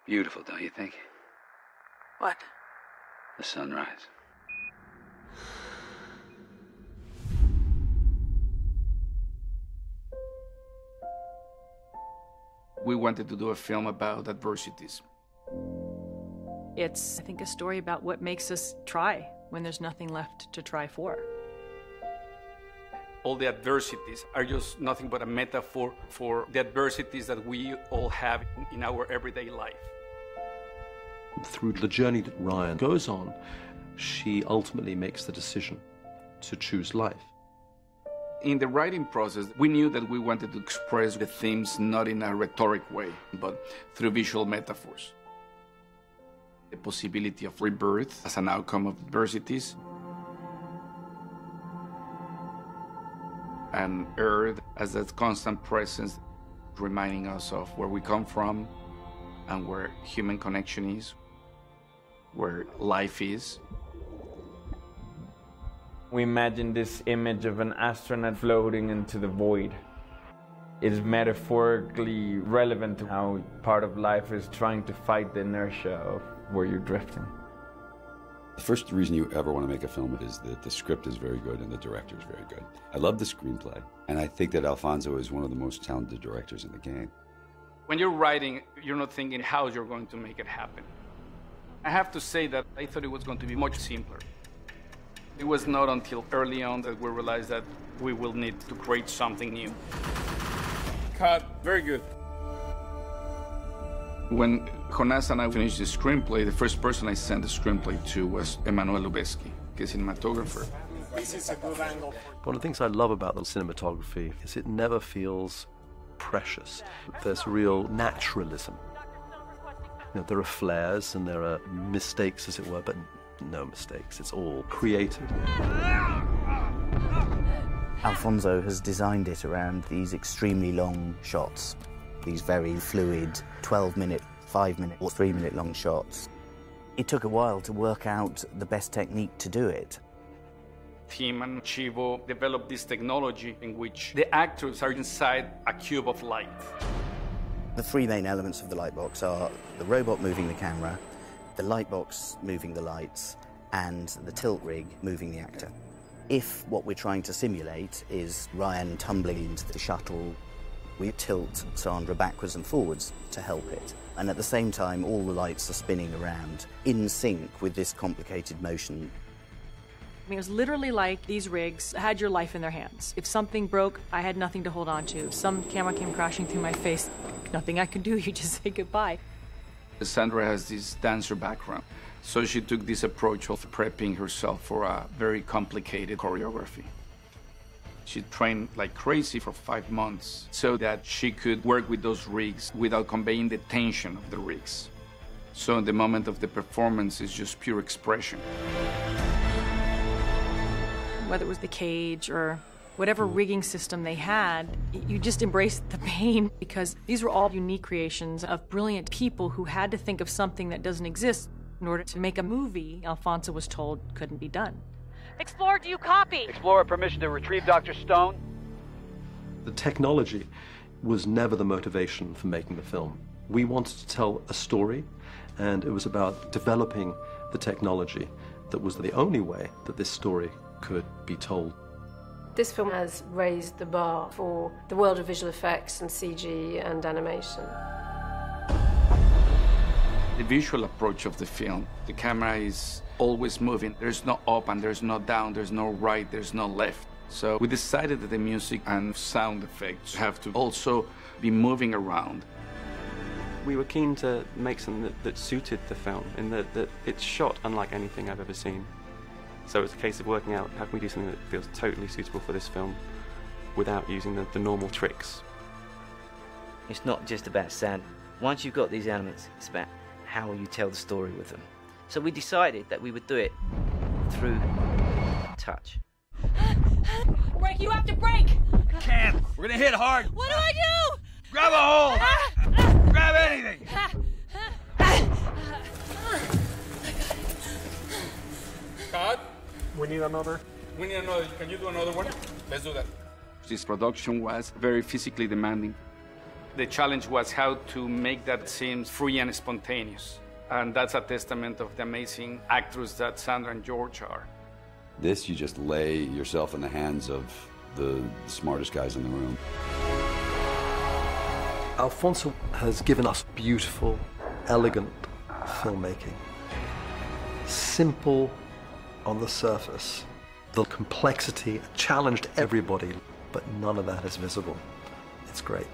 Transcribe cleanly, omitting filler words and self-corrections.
Beautiful, don't you think? What? The sunrise. We wanted to do a film about adversities. It's, I think, a story about what makes us try when there's nothing left to try for. All the adversities are just nothing but a metaphor for the adversities that we all have in our everyday life. Through the journey that Ryan goes on, she ultimately makes the decision to choose life. In the writing process, we knew that we wanted to express the themes not in a rhetoric way, but through visual metaphors. The possibility of rebirth as an outcome of adversities, and Earth as that constant presence reminding us of where we come from and where human connection is, where life is. We imagine this image of an astronaut floating into the void. It is metaphorically relevant to how part of life is trying to fight the inertia of where you're drifting. The first reason you ever want to make a film is that the script is very good and the director is very good. I love the screenplay, and I think that Alfonso is one of the most talented directors in the game. When you're writing, you're not thinking how you're going to make it happen. I have to say that I thought it was going to be much simpler. It was not until early on that we realized that we will need to create something new. Cut. Very good. When Jonas and I finished the screenplay, the first person I sent the screenplay to was Emmanuel Lubezki, the cinematographer. This is a good angle. One of the things I love about the cinematography is it never feels precious. There's real naturalism. You know, there are flares and there are mistakes, as it were, but no mistakes. It's all creative. Alfonso has designed it around these extremely long shots, these very fluid 12-minute, 5-minute or 3-minute long shots. It took a while to work out the best technique to do it. Him and Chivo developed this technology in which the actors are inside a cube of light. The three main elements of the lightbox are the robot moving the camera, the lightbox moving the lights, and the tilt rig moving the actor. If what we're trying to simulate is Ryan tumbling into the shuttle, we tilt Sandra backwards and forwards to help it. And at the same time, all the lights are spinning around in sync with this complicated motion. I mean, it was literally like these rigs had your life in their hands. If something broke, I had nothing to hold on to. If some camera came crashing through my face, nothing I could do, you just say goodbye. Sandra has this dancer background, so she took this approach of prepping herself for a very complicated choreography. She trained like crazy for 5 months so that she could work with those rigs without conveying the tension of the rigs. So in the moment of the performance, it's just pure expression. Whether it was the cage or whatever rigging system they had, you just embraced the pain because these were all unique creations of brilliant people who had to think of something that doesn't exist in order to make a movie Alfonso was told couldn't be done. Explorer, do you copy? Explorer, permission to retrieve Dr. Stone. The technology was never the motivation for making the film. We wanted to tell a story, and it was about developing the technology that was the only way that this story could be told. This film has raised the bar for the world of visual effects and CG and animation. The visual approach of the film, the camera is always moving. There's no up and there's no down, there's no right, there's no left. So we decided that the music and sound effects have to also be moving around. We were keen to make something that suited the film, in that it's shot unlike anything I've ever seen. So it's a case of working out how can we do something that feels totally suitable for this film without using the normal tricks. It's not just about sound. Once you've got these elements, it's about how you tell the story with them. So we decided that we would do it through touch. Break, you have to break! Can't. We're gonna hit hard. What do I do? Grab a hold. Grab anything. Cut. We need another. We need another. Can you do another one? Let's do that. This production was very physically demanding. The challenge was how to make that seem free and spontaneous. And that's a testament of the amazing actors that Sandra and George are. This, you just lay yourself in the hands of the smartest guys in the room. Alfonso has given us beautiful, elegant filmmaking. Simple on the surface. The complexity challenged everybody, but none of that is visible. It's great.